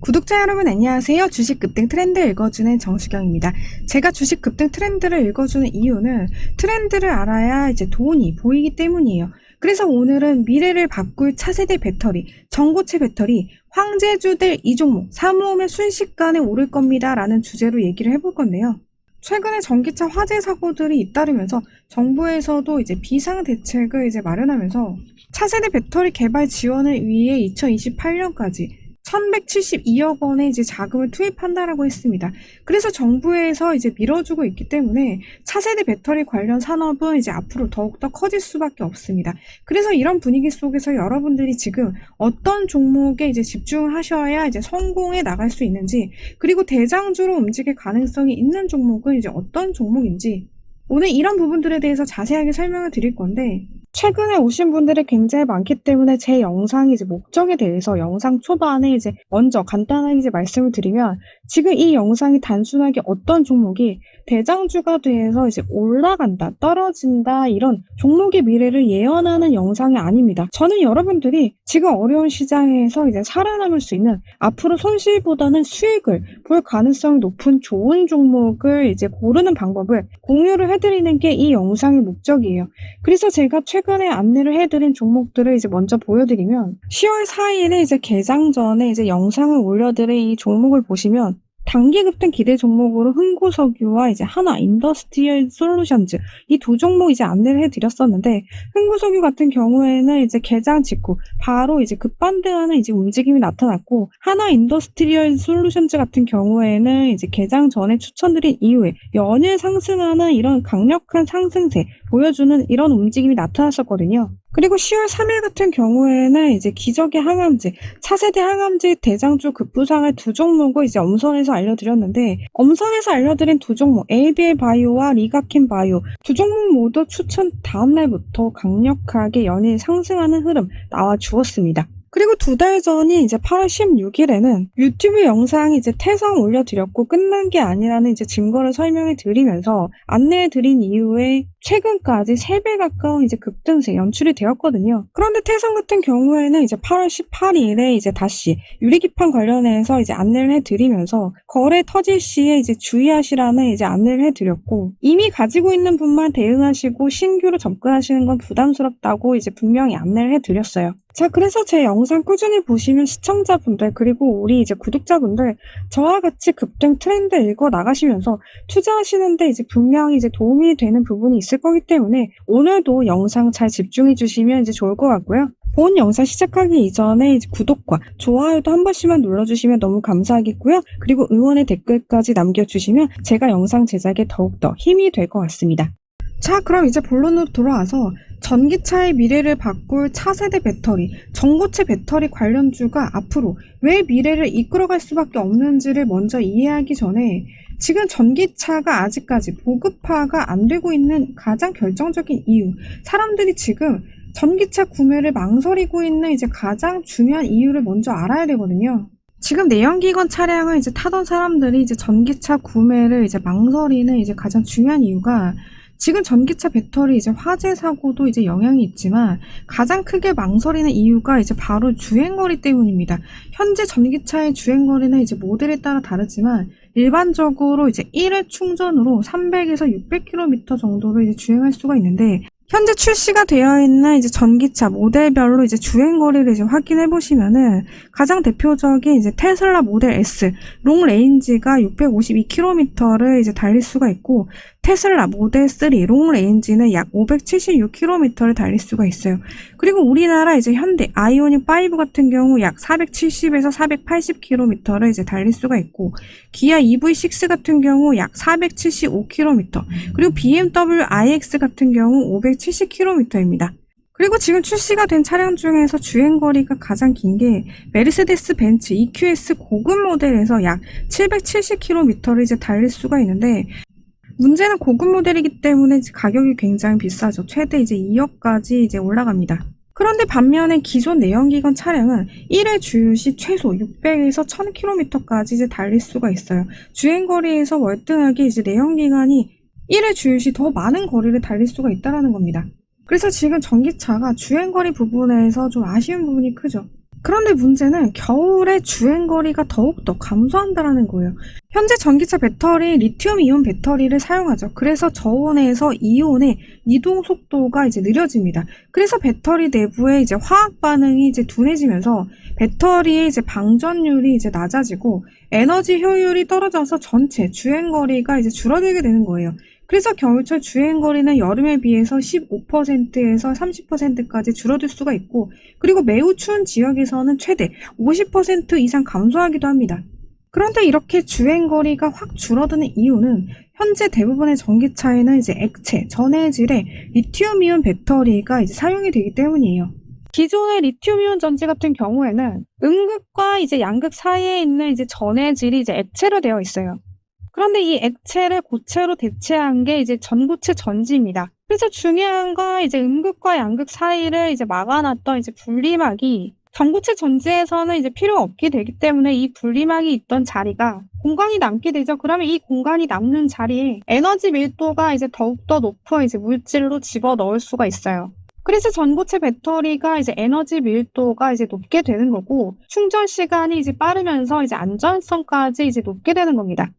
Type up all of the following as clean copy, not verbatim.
구독자 여러분 안녕하세요. 주식 급등 트렌드 읽어주는 정수경입니다. 제가 주식 급등 트렌드를 읽어주는 이유는 트렌드를 알아야 이제 돈이 보이기 때문이에요. 그래서 오늘은 미래를 바꿀 차세대 배터리, 전고체 배터리, 황제주들 이 종목 사모으면 순식간에 오를 겁니다 라는 주제로 얘기를 해볼 건데요. 최근에 전기차 화재 사고들이 잇따르면서 정부에서도 이제 비상대책을 마련하면서 차세대 배터리 개발 지원을 위해 2028년까지 1172억 원의 자금을 투입한다라고 했습니다. 그래서 정부에서 밀어주고 있기 때문에 차세대 배터리 관련 산업은 앞으로 더욱더 커질 수밖에 없습니다. 그래서 이런 분위기 속에서 여러분들이 지금 어떤 종목에 집중하셔야 성공해 나갈 수 있는지, 그리고 대장주로 움직일 가능성이 있는 종목은 어떤 종목인지, 오늘 이런 부분들에 대해서 자세하게 설명을 드릴 건데, 최근에 오신 분들이 굉장히 많기 때문에 제 영상이 목적에 대해서 영상 초반에 먼저 간단하게 말씀을 드리면, 지금 이 영상이 단순하게 어떤 종목이 대장주가 돼서 올라간다, 떨어진다, 이런 종목의 미래를 예언하는 영상이 아닙니다. 저는 여러분들이 지금 어려운 시장에서 살아남을 수 있는, 앞으로 손실보다는 수익을 볼 가능성이 높은 좋은 종목을 고르는 방법을 공유를 해드리는 게 이 영상의 목적이에요. 그래서 제가 최근에 안내를 해드린 종목들을 먼저 보여드리면, 10월 4일에 개장 전에 영상을 올려드린 이 종목을 보시면, 단기 급등 기대 종목으로 흥구석유와 하나 인더스트리얼 솔루션즈, 이 두 종목 안내를 해드렸었는데, 흥구석유 같은 경우에는 개장 직후 바로 급반등하는 움직임이 나타났고, 하나 인더스트리얼 솔루션즈 같은 경우에는 개장 전에 추천드린 이후에 연일 상승하는 이런 강력한 상승세 보여주는 이런 움직임이 나타났었거든요. 그리고 10월 3일 같은 경우에는 기적의 항암제, 차세대 항암제 대장주 급부상을 두 종목을 엄선해서 알려드렸는데, 엄선해서 알려드린 두 종목, ABL 바이오와 리가킨 바이오, 두 종목 모두 추천 다음날부터 강력하게 연일 상승하는 흐름 나와 주었습니다. 그리고 두 달 전인 8월 16일에는 유튜브 영상이 태성 올려드렸고 끝난 게 아니라는 증거를 설명해 드리면서 안내해 드린 이후에 최근까지 3배 가까운 급등세 연출이 되었거든요. 그런데 태성 같은 경우에는 8월 18일에 다시 유리기판 관련해서 안내를 해드리면서 거래 터질 시에 주의하시라는 안내를 해드렸고, 이미 가지고 있는 분만 대응하시고 신규로 접근하시는 건 부담스럽다고 분명히 안내를 해드렸어요. 자, 그래서 제 영상 꾸준히 보시면 시청자분들, 그리고 우리 구독자분들, 저와 같이 급등 트렌드 읽어 나가시면서 투자하시는데 분명히 도움이 되는 부분이 있을 거기 때문에 오늘도 영상 잘 집중해 주시면 좋을 것 같고요. 본 영상 시작하기 이전에 구독과 좋아요도 한 번씩만 눌러주시면 너무 감사하겠고요. 그리고 응원의 댓글까지 남겨주시면 제가 영상 제작에 더욱더 힘이 될 것 같습니다. 자, 그럼 본론으로 돌아와서 전기차의 미래를 바꿀 차세대 배터리, 전고체 배터리 관련주가 앞으로 왜 미래를 이끌어갈 수밖에 없는지를 먼저 이해하기 전에, 지금 전기차가 아직까지 보급화가 안 되고 있는 가장 결정적인 이유, 사람들이 지금 전기차 구매를 망설이고 있는 가장 중요한 이유를 먼저 알아야 되거든요. 지금 내연기관 차량을 타던 사람들이 전기차 구매를 망설이는 가장 중요한 이유가, 지금 전기차 배터리 화재 사고도 영향이 있지만 가장 크게 망설이는 이유가 바로 주행거리 때문입니다. 현재 전기차의 주행거리는 모델에 따라 다르지만 일반적으로 1회 충전으로 300에서 600km 정도를 주행할 수가 있는데, 현재 출시가 되어 있는 전기차 모델별로 주행거리를 확인해 보시면은, 가장 대표적인 테슬라 모델 S 롱 레인지가 652km를 달릴 수가 있고, 테슬라 모델 3 롱 레인지는 약 576km를 달릴 수가 있어요. 그리고 우리나라 현대 아이오닉 5 같은 경우 약 470에서 480km를 달릴 수가 있고, 기아 EV6 같은 경우 약 475km, 그리고 BMW iX 같은 경우 570km입니다. 그리고 지금 출시가 된 차량 중에서 주행거리가 가장 긴 게 메르세데스 벤츠 EQS 고급 모델에서 약 770km를 달릴 수가 있는데, 문제는 고급 모델이기 때문에 가격이 굉장히 비싸죠. 최대 2억까지 올라갑니다. 그런데 반면에 기존 내연기관 차량은 1회 주유 시 최소 600에서 1000km까지 달릴 수가 있어요. 주행거리에서 월등하게 내연기관이 1회 주유 시 더 많은 거리를 달릴 수가 있다는 겁니다. 그래서 지금 전기차가 주행거리 부분에서 좀 아쉬운 부분이 크죠. 그런데 문제는 겨울에 주행거리가 더욱더 감소한다는 거예요. 현재 전기차 배터리 리튬이온 배터리를 사용하죠. 그래서 저온에서 이온의 이동 속도가 이제 느려집니다. 그래서 배터리 내부의 이제 화학 반응이 이제 둔해지면서 배터리의 이제 방전율이 이제 낮아지고 에너지 효율이 떨어져서 전체 주행거리가 이제 줄어들게 되는 거예요. 그래서 겨울철 주행거리는 여름에 비해서 15%에서 30%까지 줄어들 수가 있고, 그리고 매우 추운 지역에서는 최대 50% 이상 감소하기도 합니다. 그런데 이렇게 주행거리가 확 줄어드는 이유는 현재 대부분의 전기차에는 이제 액체, 전해질의 리튬이온 배터리가 이제 사용이 되기 때문이에요. 기존의 리튬이온 전지 같은 경우에는 음극과 이제 양극 사이에 있는 이제 전해질이 이제 액체로 되어 있어요. 그런데 이 액체를 고체로 대체한 게 이제 전고체 전지입니다. 그래서 중요한 건 이제 음극과 양극 사이를 이제 막아놨던 이제 분리막이 전고체 전지에서는 이제 필요 없게 되기 때문에 이 분리막이 있던 자리가 공간이 남게 되죠. 그러면 이 공간이 남는 자리에 에너지 밀도가 이제 더욱더 높은 이제 물질로 집어 넣을 수가 있어요. 그래서 전고체 배터리가 이제 에너지 밀도가 이제 높게 되는 거고, 충전 시간이 이제 빠르면서 이제 안전성까지 이제 높게 되는 겁니다.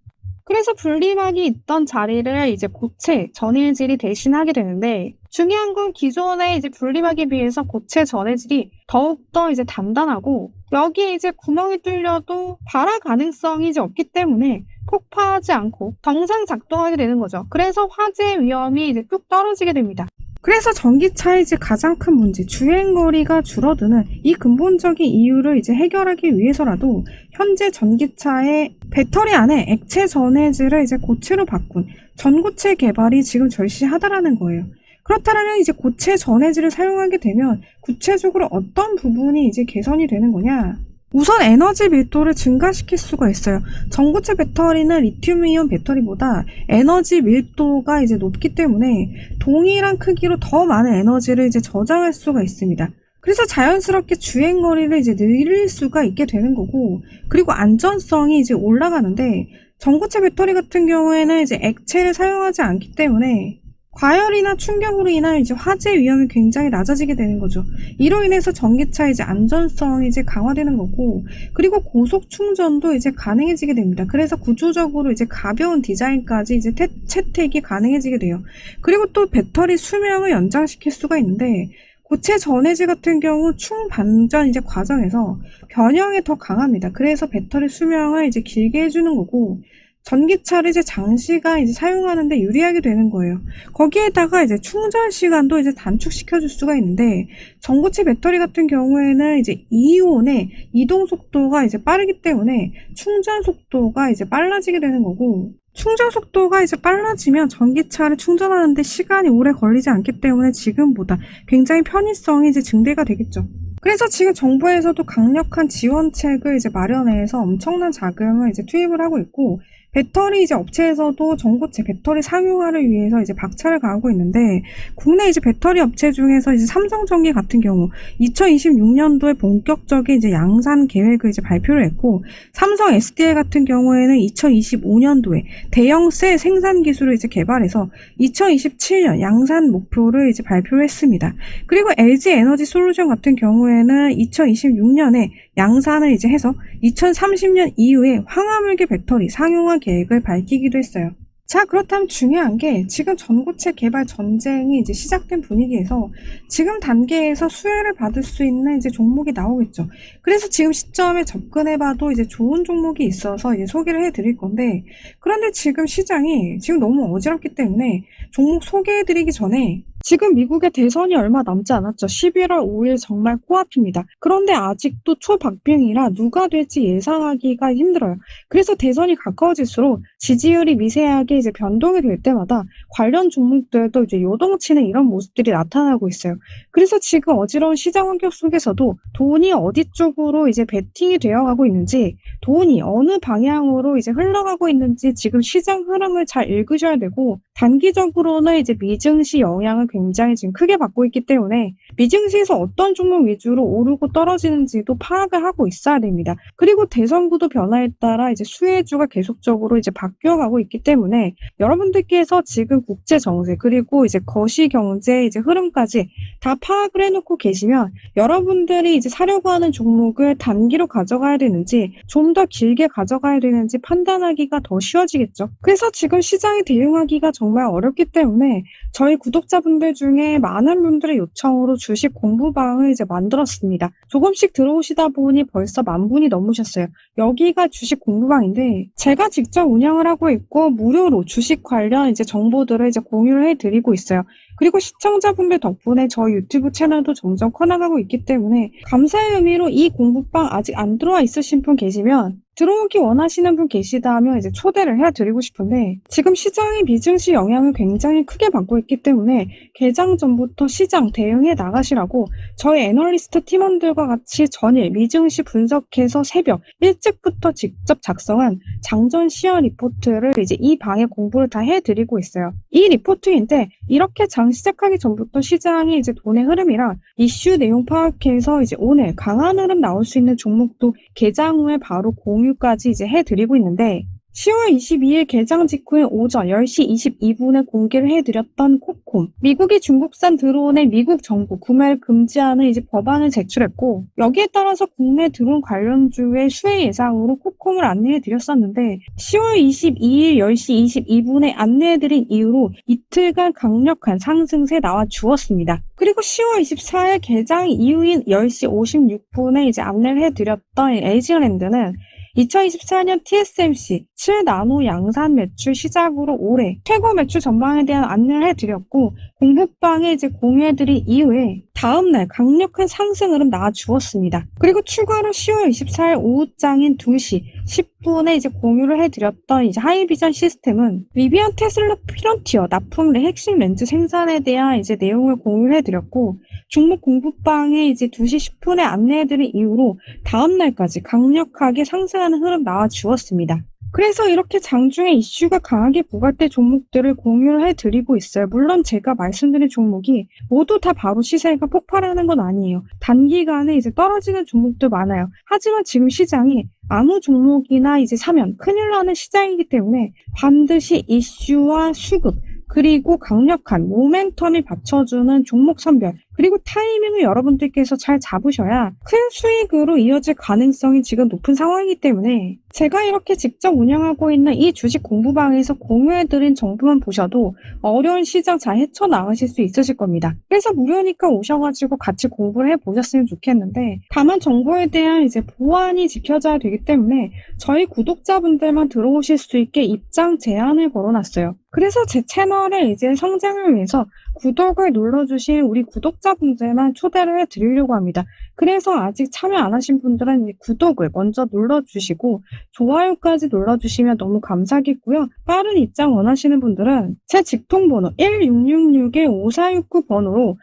그래서 분리막이 있던 자리를 이제 고체, 전해질이 대신하게 되는데, 중요한 건 기존의 이제 분리막에 비해서 고체 전해질이 더욱더 이제 단단하고, 여기에 이제 구멍이 뚫려도 발화 가능성이 이제 없기 때문에 폭파하지 않고 정상 작동하게 되는 거죠. 그래서 화재 위험이 이제 뚝 떨어지게 됩니다. 그래서 전기차의 이제 가장 큰 문제, 주행거리가 줄어드는 이 근본적인 이유를 이제 해결하기 위해서라도 현재 전기차의 배터리 안에 액체 전해질을 이제 고체로 바꾼 전고체 개발이 지금 절실하다라는 거예요. 그렇다면 이제 고체 전해질을 사용하게 되면 구체적으로 어떤 부분이 이제 개선이 되는 거냐? 우선 에너지 밀도를 증가시킬 수가 있어요. 전고체 배터리는 리튬이온 배터리보다 에너지 밀도가 이제 높기 때문에 동일한 크기로 더 많은 에너지를 이제 저장할 수가 있습니다. 그래서 자연스럽게 주행거리를 이제 늘릴 수가 있게 되는 거고, 그리고 안전성이 이제 올라가는데, 전고체 배터리 같은 경우에는 이제 액체를 사용하지 않기 때문에 과열이나 충격으로 인한 이제 화재 위험이 굉장히 낮아지게 되는 거죠. 이로 인해서 전기차 이제 안전성이 이제 강화되는 거고, 그리고 고속 충전도 이제 가능해지게 됩니다. 그래서 구조적으로 이제 가벼운 디자인까지 이제 채택이 가능해지게 돼요. 그리고 또 배터리 수명을 연장시킬 수가 있는데, 고체 전해질 같은 경우 충반전 이제 과정에서 변형이 더 강합니다. 그래서 배터리 수명을 이제 길게 해주는 거고, 전기차를 이제 장시간 이제 사용하는데 유리하게 되는 거예요. 거기에다가 이제 충전 시간도 이제 단축시켜 줄 수가 있는데, 전고체 배터리 같은 경우에는 이제 이온의 이동 속도가 이제 빠르기 때문에 충전 속도가 이제 빨라지게 되는 거고, 충전 속도가 이제 빨라지면 전기차를 충전하는데 시간이 오래 걸리지 않기 때문에 지금보다 굉장히 편의성이 이제 증대가 되겠죠. 그래서 지금 정부에서도 강력한 지원책을 이제 마련해서 엄청난 자금을 이제 투입을 하고 있고, 배터리 이제 업체에서도 전고체 배터리 상용화를 위해서 이제 박차를 가하고 있는데, 국내 이제 배터리 업체 중에서 이제 삼성전기 같은 경우 2026년도에 본격적인 이제 양산 계획을 이제 발표를 했고, 삼성 SDI 같은 경우에는 2025년도에 대형 셀 생산 기술을 이제 개발해서 2027년 양산 목표를 이제 발표를 했습니다. 그리고 LG 에너지 솔루션 같은 경우에는 2026년에 양산을 이제 해서 2030년 이후에 황화물계 배터리 상용화 계획을 밝히기도 했어요. 자, 그렇다면 중요한 게 지금 전고체 개발 전쟁이 이제 시작된 분위기에서 지금 단계에서 수혜를 받을 수 있는 이제 종목이 나오겠죠. 그래서 지금 시점에 접근해봐도 이제 좋은 종목이 있어서 이제 소개를 해드릴 건데, 그런데 지금 시장이 지금 너무 어지럽기 때문에 종목 소개해드리기 전에, 지금 미국의 대선이 얼마 남지 않았죠. 11월 5일 정말 코앞입니다. 그런데 아직도 초박빙이라 누가 될지 예상하기가 힘들어요. 그래서 대선이 가까워질수록 지지율이 미세하게 이제 변동이 될 때마다 관련 종목들도 이제 요동치는 이런 모습들이 나타나고 있어요. 그래서 지금 어지러운 시장 환경 속에서도 돈이 어디 쪽으로 이제 베팅이 되어 가고 있는지, 돈이 어느 방향으로 이제 흘러가고 있는지 지금 시장 흐름을 잘 읽으셔야 되고, 단기적으로는 이제 미증시 영향을 굉장히 지금 크게 받고 있기 때문에 미증시에서 어떤 종목 위주로 오르고 떨어지는지도 파악을 하고 있어야 됩니다. 그리고 대선 구도 변화에 따라 이제 수혜주가 계속적으로 이제 바뀌어가고 있기 때문에 여러분들께서 지금 국제 정세 그리고 이제 거시 경제 이제 흐름까지 다 파악을 해놓고 계시면 여러분들이 이제 사려고 하는 종목을 단기로 가져가야 되는지 좀 더 길게 가져가야 되는지 판단하기가 더 쉬워지겠죠. 그래서 지금 시장에 대응하기가 정말 어렵기 때문에 저희 구독자분들 중에 많은 분들의 요청으로 주식 공부방을 이제 만들었습니다. 조금씩 들어오시다 보니 벌써 10,000분이 넘으셨어요. 여기가 주식 공부방인데 제가 직접 운영을 하고 있고 무료로 주식 관련 이제 정보들을 이제 공유를 해드리고 있어요. 그리고 시청자분들 덕분에 저희 유튜브 채널도 점점 커나가고 있기 때문에 감사의 의미로 이 공부방 아직 안 들어와 있으신 분 계시면 들어오기 원하시는 분 계시다면 이제 초대를 해드리고 싶은데 지금 시장의 미증시 영향을 굉장히 크게 받고 있기 때문에 개장 전부터 시장 대응해 나가시라고 저희 애널리스트 팀원들과 같이 전일 미증시 분석해서 새벽 일찍부터 직접 작성한 장전 시황 리포트를 이제 이 방에 공부를 다 해드리고 있어요. 이 리포트인데 이렇게 장 시작하기 전부터 시장이 이제 돈의 흐름이랑 이슈 내용 파악해서 이제 오늘 강한 흐름 나올 수 있는 종목도 개장 후에 바로 공유까지 이제 해드리고 있는데 10월 22일 개장 직후에 오전 10시 22분에 공개를 해드렸던 코콤. 미국이 중국산 드론의 미국 정부 구매를 금지하는 이제 법안을 제출했고 여기에 따라서 국내 드론 관련주의 수혜 예상으로 코콤을 안내해드렸었는데 10월 22일 10시 22분에 안내해드린 이후로 이틀간 강력한 상승세 나와 주었습니다. 그리고 10월 24일 개장 이후인 10시 56분에 이제 안내를 해드렸던 LG랜드는 2024년 TSMC 7나노 양산 매출 시작으로 올해 최고 매출 전망에 대한 안내를 해드렸고 공부방에 이제 공유해드린 이후에 다음날 강력한 상승 흐름 나와주었습니다. 그리고 추가로 10월 24일 오후장인 2시 10분에 이제 공유를 해드렸던 이제 하이비전 시스템은 리비안 테슬라 피런티어 납품의 핵심 렌즈 생산에 대한 이제 내용을 공유를 해드렸고 종목 공부방에 이제 2시 10분에 안내해드린 이후로 다음날까지 강력하게 상승하는 흐름 나와주었습니다. 그래서 이렇게 장중에 이슈가 강하게 부각될 종목들을 공유를 해드리고 있어요. 물론 제가 말씀드린 종목이 모두 다 바로 시세가 폭발하는 건 아니에요. 단기간에 이제 떨어지는 종목도 많아요. 하지만 지금 시장이 아무 종목이나 이제 사면 큰일 나는 시장이기 때문에 반드시 이슈와 수급 그리고 강력한 모멘텀이 받쳐주는 종목 선별 그리고 타이밍을 여러분들께서 잘 잡으셔야 큰 수익으로 이어질 가능성이 지금 높은 상황이기 때문에 제가 이렇게 직접 운영하고 있는 이 주식 공부방에서 공유해드린 정보만 보셔도 어려운 시장 잘 헤쳐나가실 수 있으실 겁니다. 그래서 무료니까 오셔가지고 같이 공부를 해보셨으면 좋겠는데 다만 정보에 대한 이제 보안이 지켜져야 되기 때문에 저희 구독자분들만 들어오실 수 있게 입장 제한을 걸어놨어요. 그래서 제 채널의 이제 성장을 위해서 구독을 눌러주신 우리 구독자분들만 초대를 해드리려고 합니다. 그래서 아직 참여 안 하신 분들은 구독을 먼저 눌러주시고 좋아요까지 눌러주시면 너무 감사하겠고요. 빠른 입장 원하시는 분들은 제 직통번호 1666-5469 번호로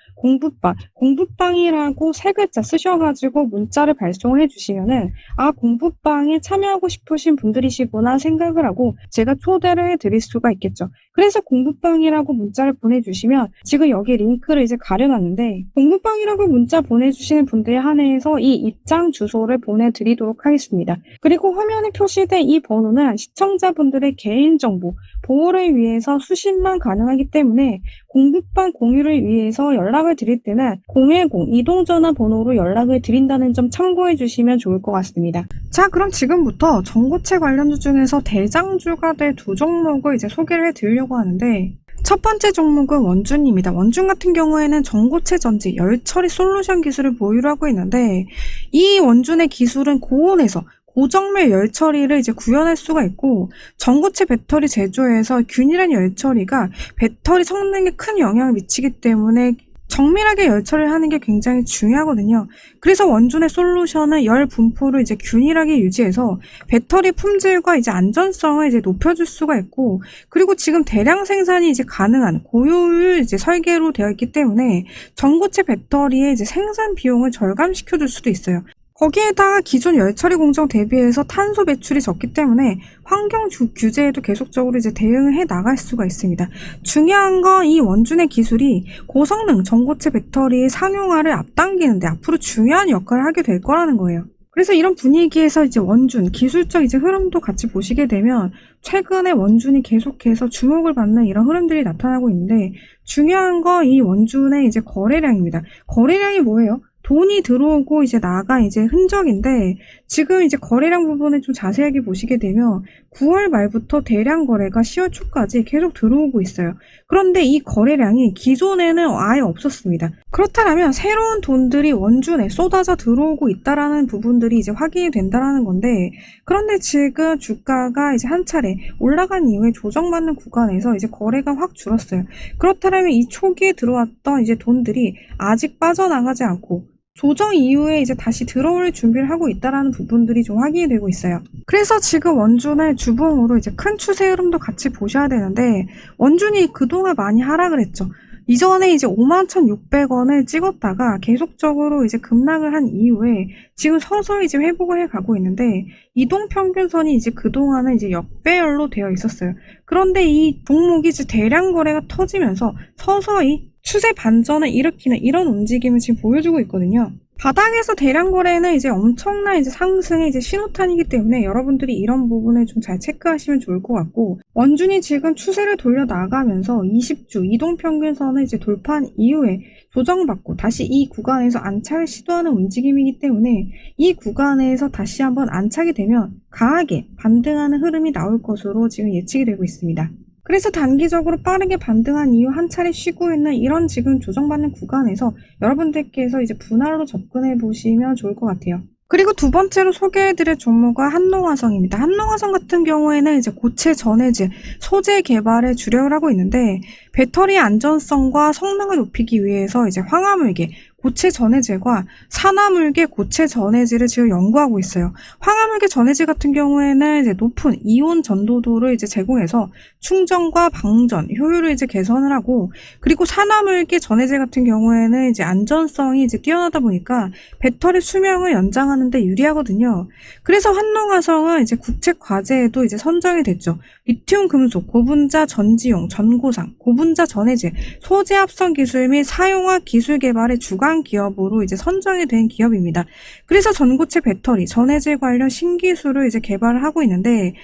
공부방이라고 세 글자 쓰셔가지고 문자를 발송을 해주시면은 공부방에 참여하고 싶으신 분들이시구나 생각을 하고 제가 초대를 해드릴 수가 있겠죠. 그래서 공부방이라고 문자를 보내주시면 지금 여기 링크를 이제 가려놨는데 공부방이라고 문자 보내주시는 분들에 한해서 이 입장 주소를 보내드리도록 하겠습니다. 그리고 화면에 표시된 이 번호는 시청자분들의 개인정보 보호를 위해서 수신만 가능하기 때문에 공부방 공유를 위해서 연락을 드릴 때는 010 이동전화 번호로 연락을 드린다는 점 참고해 주시면 좋을 것 같습니다. 자, 그럼 지금부터 전고체 관련주 중에서 대장주가 될 두 종목을 이제 소개를 해드리려고 하는데 첫 번째 종목은 원준입니다. 원준 같은 경우에는 전고체 전지 열처리 솔루션 기술을 보유를 하고 있는데 이 원준의 기술은 고온에서 고정밀 열처리를 이제 구현할 수가 있고 전고체 배터리 제조에서 균일한 열처리가 배터리 성능에 큰 영향을 미치기 때문에 정밀하게 열처리를 하는 게 굉장히 중요하거든요. 그래서 원준의 솔루션은 열 분포를 이제 균일하게 유지해서 배터리 품질과 이제 안전성을 이제 높여줄 수가 있고, 그리고 지금 대량 생산이 이제 가능한 고효율 이제 설계로 되어 있기 때문에 전고체 배터리의 이제 생산 비용을 절감시켜줄 수도 있어요. 거기에다가 기존 열처리 공정 대비해서 탄소 배출이 적기 때문에 환경 규제에도 계속적으로 이제 대응을 해 나갈 수가 있습니다. 중요한 건 이 원준의 기술이 고성능 전고체 배터리의 상용화를 앞당기는데 앞으로 중요한 역할을 하게 될 거라는 거예요. 그래서 이런 분위기에서 이제 원준, 기술적 이제 흐름도 같이 보시게 되면 최근에 원준이 계속해서 주목을 받는 이런 흐름들이 나타나고 있는데 중요한 건 이 원준의 이제 거래량입니다. 거래량이 뭐예요? 돈이 들어오고 이제 나간 이제 흔적인데 지금 이제 거래량 부분을 좀 자세하게 보시게 되면 9월 말부터 대량 거래가 10월 초까지 계속 들어오고 있어요. 그런데 이 거래량이 기존에는 아예 없었습니다. 그렇다면 새로운 돈들이 원준에 쏟아져 들어오고 있다라는 부분들이 이제 확인이 된다라는 건데 그런데 지금 주가가 이제 한 차례 올라간 이후에 조정받는 구간에서 이제 거래가 확 줄었어요. 그렇다면 이 초기에 들어왔던 이제 돈들이 아직 빠져나가지 않고 조정 이후에 이제 다시 들어올 준비를 하고 있다라는 부분들이 좀 확인이 되고 있어요. 그래서 지금 원준의 주봉으로 이제 큰 추세 흐름도 같이 보셔야 되는데 원준이 그동안 많이 하락을 했죠. 이전에 이제 51,600원을 찍었다가 계속적으로 이제 급락을 한 이후에 지금 서서히 이제 회복을 해 가고 있는데 이동평균선이 이제 그동안은 이제 역배열로 되어 있었어요. 그런데 이 종목이 이제 대량 거래가 터지면서 서서히 추세 반전을 일으키는 이런 움직임을 지금 보여주고 있거든요. 바닥에서 대량 거래는 이제 엄청난 이제 상승의 이제 신호탄이기 때문에 여러분들이 이런 부분을 좀 잘 체크하시면 좋을 것 같고 원준이 지금 추세를 돌려 나가면서 20주 이동평균선을 이제 돌파한 이후에 조정받고 다시 이 구간에서 안착을 시도하는 움직임이기 때문에 이 구간에서 다시 한번 안착이 되면 강하게 반등하는 흐름이 나올 것으로 지금 예측이 되고 있습니다. 그래서 단기적으로 빠르게 반등한 이후 한 차례 쉬고 있는 이런 지금 조정받는 구간에서 여러분들께서 이제 분할로 접근해 보시면 좋을 것 같아요. 그리고 두 번째로 소개해드릴 종목은 한농화성입니다. 한농화성 같은 경우에는 이제 고체 전해질, 소재 개발에 주력을 하고 있는데 배터리 안전성과 성능을 높이기 위해서 이제 황화물계, 고체 전해질과 산화물계 고체 전해질을 지금 연구하고 있어요. 황화물계 전해질 같은 경우에는 이제 높은 이온 전도도를 이제 제공해서 충전과 방전 효율을 이제 개선을 하고 그리고 산화물계 전해질 같은 경우에는 이제 안전성이 이제 뛰어나다 보니까 배터리 수명을 연장하는 데 유리하거든요. 그래서 한농화성은 이제 국책 과제에도 이제 선정이 됐죠. 리튬 금속, 고분자 전지용, 전고상, 고분자 전해질, 소재 합성 기술 및 사용화 기술 개발의 주관 기업으로 이제 선정이 된 기업입니다. 그래서 전고체 배터리, 전해질 관련 신기술을 이제 개발을 하고 있는데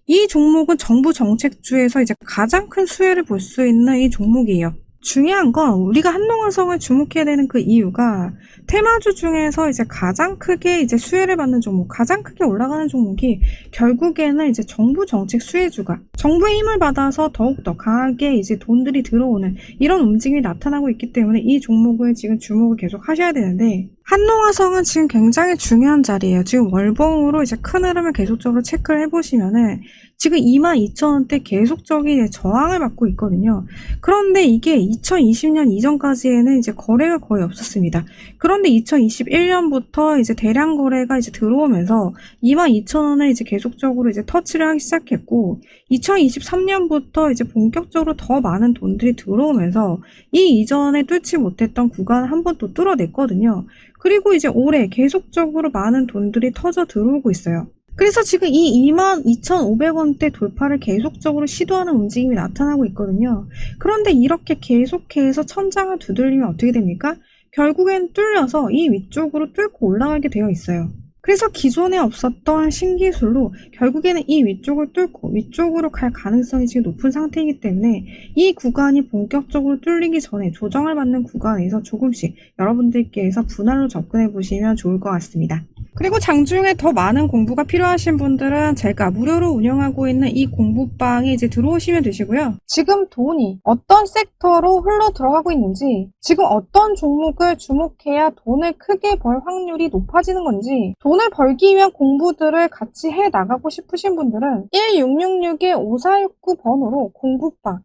이 종목은 정부 정책주에서 이제 가장 큰 수혜를 볼 수 있는 이 종목이에요. 중요한 건 우리가 한농화성을 주목해야 되는 그 이유가 테마주 중에서 이제 가장 크게 이제 수혜를 받는 종목, 가장 크게 올라가는 종목이 결국에는 이제 정부 정책 수혜주가 정부의 힘을 받아서 더욱더 강하게 이제 돈들이 들어오는 이런 움직임이 나타나고 있기 때문에 이 종목을 지금 주목을 계속 하셔야 되는데 한농화성은 지금 굉장히 중요한 자리예요. 지금 월봉으로 이제 큰 흐름을 계속적으로 체크를 해보시면은 지금 22,000원대 계속적인 저항을 받고 있거든요. 그런데 이게 2020년 이전까지에는 이제 거래가 거의 없었습니다. 그런데 2021년부터 이제 대량 거래가 이제 들어오면서 22,000원을 이제 계속적으로 이제 터치를 하기 시작했고 2023년부터 이제 본격적으로 더 많은 돈들이 들어오면서 이 이전에 뚫지 못했던 구간을 한 번 또 뚫어냈거든요. 그리고 이제 올해 계속적으로 많은 돈들이 터져 들어오고 있어요. 그래서 지금 이 22,500원대 돌파를 계속적으로 시도하는 움직임이 나타나고 있거든요. 그런데 이렇게 계속해서 천장을 두들리면 어떻게 됩니까? 결국엔 뚫려서 이 위쪽으로 뚫고 올라가게 되어 있어요. 그래서 기존에 없었던 신기술로 결국에는 이 위쪽을 뚫고 위쪽으로 갈 가능성이 지금 높은 상태이기 때문에 이 구간이 본격적으로 뚫리기 전에 조정을 받는 구간에서 조금씩 여러분들께서 분할로 접근해 보시면 좋을 것 같습니다. 그리고 장중에 더 많은 공부가 필요하신 분들은 제가 무료로 운영하고 있는 이 공부방에 이제 들어오시면 되시고요. 지금 돈이 어떤 섹터로 흘러 들어가고 있는지, 지금 어떤 종목을 주목해야 돈을 크게 벌 확률이 높아지는 건지, 돈을 벌기 위한 공부들을 같이 해 나가고 싶으신 분들은 1666-5469번으로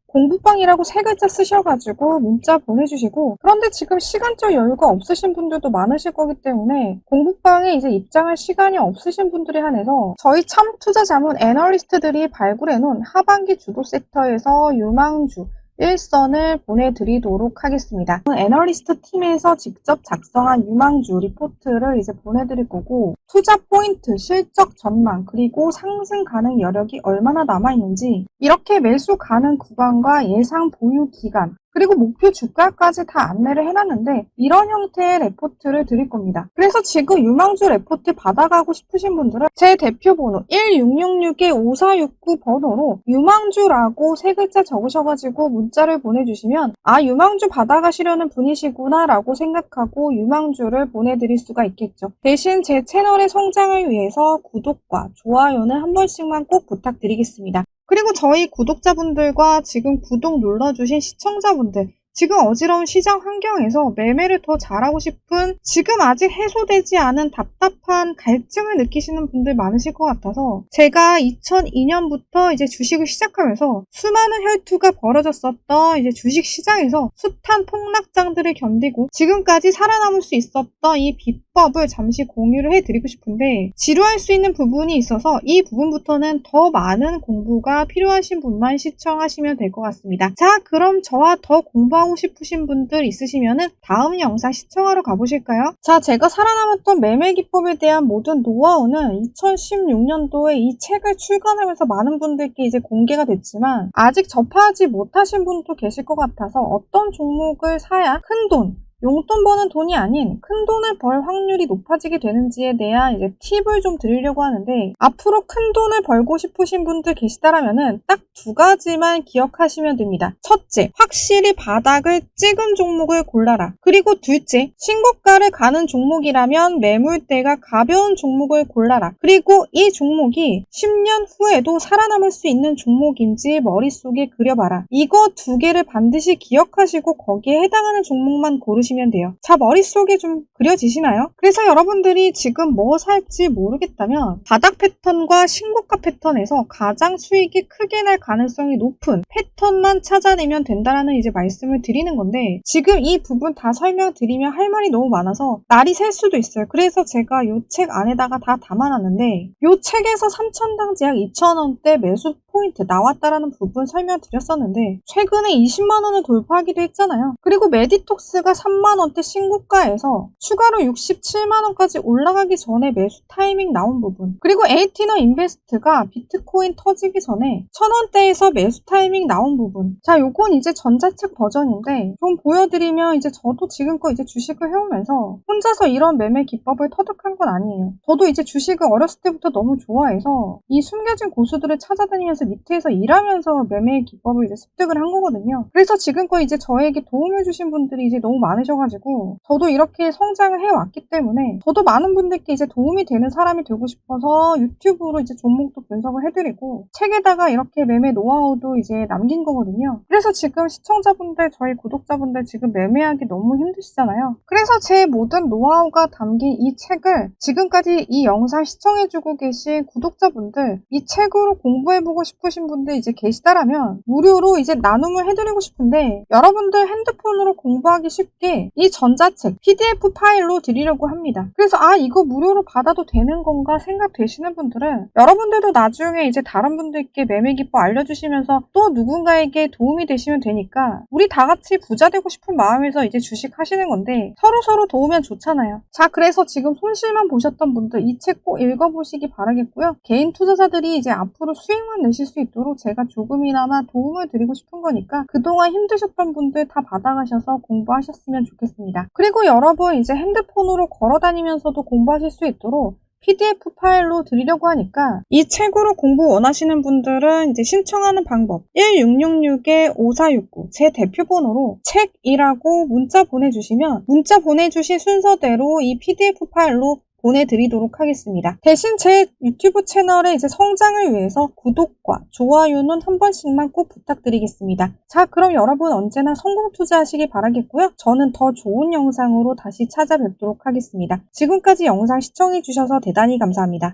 공부방이라고 세 글자 쓰셔가지고 문자 보내주시고, 그런데 지금 시간적 여유가 없으신 분들도 많으실 거기 때문에 공부방에 이제 입장할 시간이 없으신 분들에 한해서 저희 참 투자 자문 애널리스트들이 발굴해놓은 하반기 주도 섹터에서 유망주 일선을 보내드리도록 하겠습니다. 애널리스트 팀에서 직접 작성한 유망주 리포트를 이제 보내드릴 거고, 투자 포인트, 실적 전망, 그리고 상승 가능 여력이 얼마나 남아있는지, 이렇게 매수 가능 구간과 예상 보유 기간, 그리고 목표 주가까지 다 안내를 해놨는데 이런 형태의 레포트를 드릴 겁니다. 그래서 지금 유망주 레포트 받아가고 싶으신 분들은 제 대표 번호 1666-5469 번호로 유망주라고 세 글자 적으셔가지고 문자를 보내주시면 아, 유망주 받아가시려는 분이시구나 라고 생각하고 유망주를 보내드릴 수가 있겠죠. 대신 제 채널의 성장을 위해서 구독과 좋아요는 한 번씩만 꼭 부탁드리겠습니다. 그리고 저희 구독자분들과 지금 구독 눌러주신 시청자분들, 지금 어지러운 시장 환경에서 매매를 더 잘하고 싶은, 지금 아직 해소되지 않은 답답한 갈증을 느끼시는 분들 많으실 것 같아서 제가 2002년부터 이제 주식을 시작하면서 수많은 혈투가 벌어졌었던 이제 주식 시장에서 숱한 폭락장들을 견디고 지금까지 살아남을 수 있었던 이 비법을 잠시 공유를 해드리고 싶은데, 지루할 수 있는 부분이 있어서 이 부분부터는 더 많은 공부가 필요하신 분만 시청하시면 될 것 같습니다. 자, 그럼 저와 더 공부하고 싶으신 분들 있으시면은 다음 영상 시청하러 가보실까요? 자, 제가 살아남았던 매매 기법에 대한 모든 노하우는 2016년도에 이 책을 출간하면서 많은 분들께 이제 공개가 됐지만 아직 접하지 못하신 분도 계실 것 같아서 어떤 종목을 사야 큰 돈, 용돈 버는 돈이 아닌 큰 돈을 벌 확률이 높아지게 되는지에 대한 이제 팁을 좀 드리려고 하는데, 앞으로 큰 돈을 벌고 싶으신 분들 계시다라면은 딱 두 가지만 기억하시면 됩니다. 첫째, 확실히 바닥을 찍은 종목을 골라라. 그리고 둘째, 신고가를 가는 종목이라면 매물대가 가벼운 종목을 골라라. 그리고 이 종목이 10년 후에도 살아남을 수 있는 종목인지 머릿속에 그려봐라. 이거 두 개를 반드시 기억하시고 거기에 해당하는 종목만 고르시면 돼요. 자, 머릿속에 좀 그려지시나요? 그래서 여러분들이 지금 뭐 살지 모르겠다면 바닥 패턴과 신고가 패턴에서 가장 수익이 크게 날 가능성이 높은 패턴만 찾아내면 된다라는 이제 말씀을 드리는 건데, 지금 이 부분 다 설명드리면 할 말이 너무 많아서 날이 셀 수도 있어요. 그래서 제가 이 책 안에다가 다 담아놨는데, 이 책에서 3천당 약 2,000원대 매수 포인트 나왔다라는 부분 설명드렸었는데 최근에 20만원을 돌파하기도 했잖아요. 그리고 메디톡스가 3만원대 신고가에서 추가로 67만원까지 올라가기 전에 매수 타이밍 나온 부분, 그리고 에이티너 인베스트가 비트코인 터지기 전에 1000원대에서 매수 타이밍 나온 부분. 자, 요건 이제 전자책 버전인데 좀 보여드리면, 이제 저도 지금껏 이제 주식을 해오면서 혼자서 이런 매매 기법을 터득한 건 아니에요. 저도 이제 주식을 어렸을 때부터 너무 좋아해서 이 숨겨진 고수들을 찾아다니면서 밑에서 일하면서 매매 기법을 이제 습득을 한 거거든요. 그래서 지금껏 이제 저에게 도움을 주신 분들이 이제 너무 많으셔가지고 저도 이렇게 성장을 해왔기 때문에 저도 많은 분들께 이제 도움이 되는 사람이 되고 싶어서 유튜브로 이제 종목도 분석을 해드리고 책에다가 이렇게 매매 노하우도 이제 남긴 거거든요. 그래서 지금 시청자분들, 저희 구독자분들 지금 매매하기 너무 힘드시잖아요. 그래서 제 모든 노하우가 담긴 이 책을 지금까지 이 영상 시청해주고 계신 구독자분들, 이 책으로 공부해보고 싶으신 분들 이제 계시다라면 무료로 이제 나눔을 해드리고 싶은데, 여러분들 핸드폰으로 공부하기 쉽게 이 전자책 PDF 파일로 드리려고 합니다. 그래서 아, 이거 무료로 받아도 되는 건가 생각되시는 분들은 여러분들도 나중에 이제 다른 분들께 매매 기법 알려주시면서 또 누군가에게 도움이 되시면 되니까, 우리 다 같이 부자 되고 싶은 마음에서 이제 주식 하시는 건데 서로서로 도우면 좋잖아요. 자, 그래서 지금 손실만 보셨던 분들 이 책 꼭 읽어보시기 바라겠고요. 개인 투자자들이 이제 앞으로 수익만 내실 수 있도록 제가 조금이나마 도움을 드리고 싶은 거니까 그동안 힘드셨던 분들 다 받아가셔서 공부하셨으면 좋겠습니다. 그리고 여러분 이제 핸드폰으로 걸어다니면서도 공부하실 수 있도록 PDF 파일로 드리려고 하니까, 이 책으로 공부 원하시는 분들은 이제 신청하는 방법 1666-5469 제 대표 번호로 책이라고 문자 보내주시면 문자 보내주신 순서대로 이 PDF 파일로 보내드리도록 하겠습니다. 대신 제 유튜브 채널의 이제 성장을 위해서 구독과 좋아요는 한 번씩만 꼭 부탁드리겠습니다. 자, 그럼 여러분 언제나 성공 투자하시기 바라겠고요. 저는 더 좋은 영상으로 다시 찾아뵙도록 하겠습니다. 지금까지 영상 시청해주셔서 대단히 감사합니다.